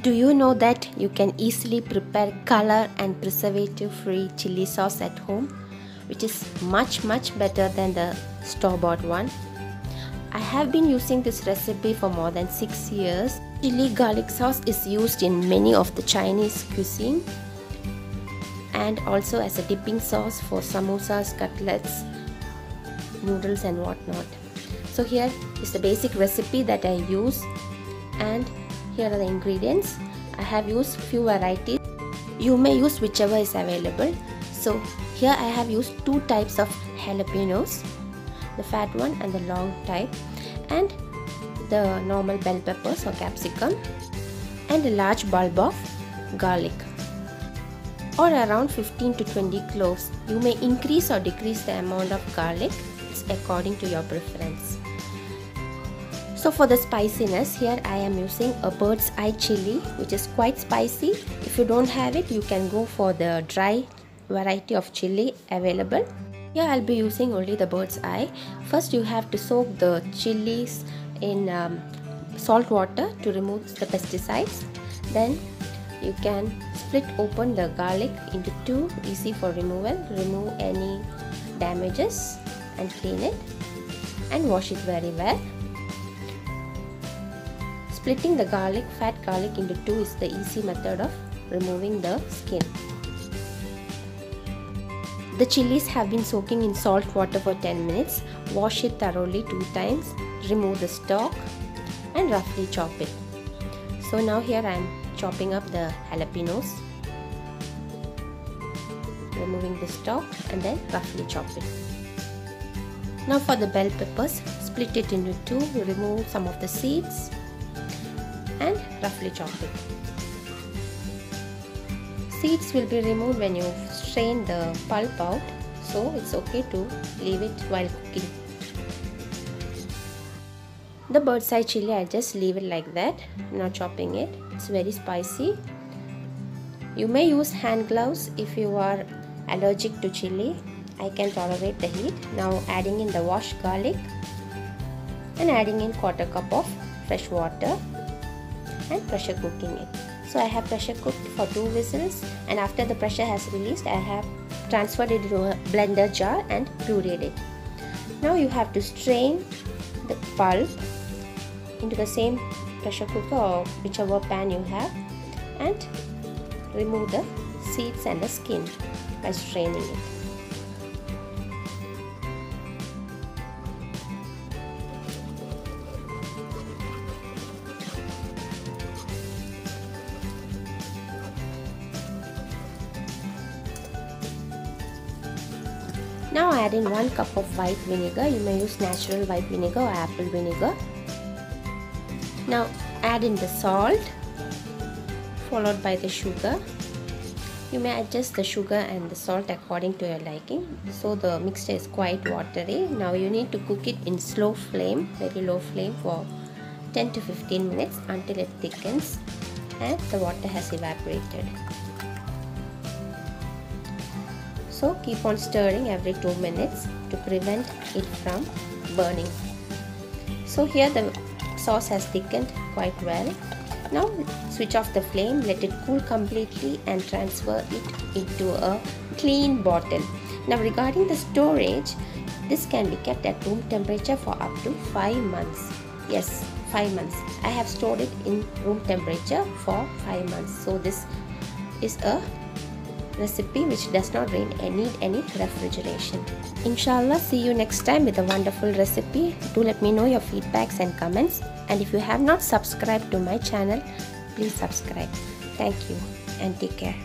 Do you know that you can easily prepare color and preservative free chili sauce at home, which is much better than the store-bought one? I have been using this recipe for more than 6 years. Chili garlic sauce is used in many of the Chinese cuisine and also as a dipping sauce for samosas, cutlets, noodles and whatnot. So here is the basic recipe that I use, and here are the ingredients. I have used few varieties. You may use whichever is available. So here I have used 2 types of jalapenos, the fat one and the long type, and the normal bell peppers or capsicum, and a large bulb of garlic, or around 15 to 20 cloves. You may increase or decrease the amount of garlic, it's according to your preference. So for the spiciness, here I am using a bird's eye chili, which is quite spicy. If you don't have it, you can go for the dry variety of chili available. Here I'll be using only the bird's eye. First you have to soak the chilies in salt water to remove the pesticides. Then you can split open the garlic into 2, easy for removal. Remove any damages and clean it and wash it very well. Splitting the garlic, fat garlic into 2 is the easy method of removing the skin. The chilies have been soaking in salt water for 10 minutes. Wash it thoroughly 2 times. Remove the stalk and roughly chop it. So now here I am chopping up the jalapenos, removing the stalk and then roughly chop it. Now for the bell peppers, split it into 2, remove some of the seeds and roughly chop it. Seeds will be removed when you strain the pulp out, so it's okay to leave it while cooking. The bird's eye chili, I just leave it like that, not chopping it. It's very spicy. You may use hand gloves if you are allergic to chili. I can tolerate the heat. Now adding in the washed garlic and adding in 1/4 cup of fresh water and pressure cooking it. So I have pressure cooked for 2 whistles, and after the pressure has released, I have transferred it into a blender jar and pureed it. Now you have to strain the pulp into the same pressure cooker or whichever pan you have, and remove the seeds and the skin by straining it. Now add in 1 cup of white vinegar. You may use natural white vinegar or apple vinegar. Now add in the salt, followed by the sugar. You may adjust the sugar and the salt according to your liking. So the mixture is quite watery. Now you need to cook it in slow flame, very low flame, for 10 to 15 minutes until it thickens and the water has evaporated. So keep on stirring every 2 minutes to prevent it from burning. So here the sauce has thickened quite well. Now switch off the flame, let it cool completely and transfer it into a clean bottle. Now regarding the storage, this can be kept at room temperature for up to 5 months. Yes, 5 months. I have stored it in room temperature for 5 months. So this is a recipe which does not need any refrigeration. Inshallah, see you next time with a wonderful recipe. Do let me know your feedbacks and comments, and if you have not subscribed to my channel, please subscribe. Thank you and take care.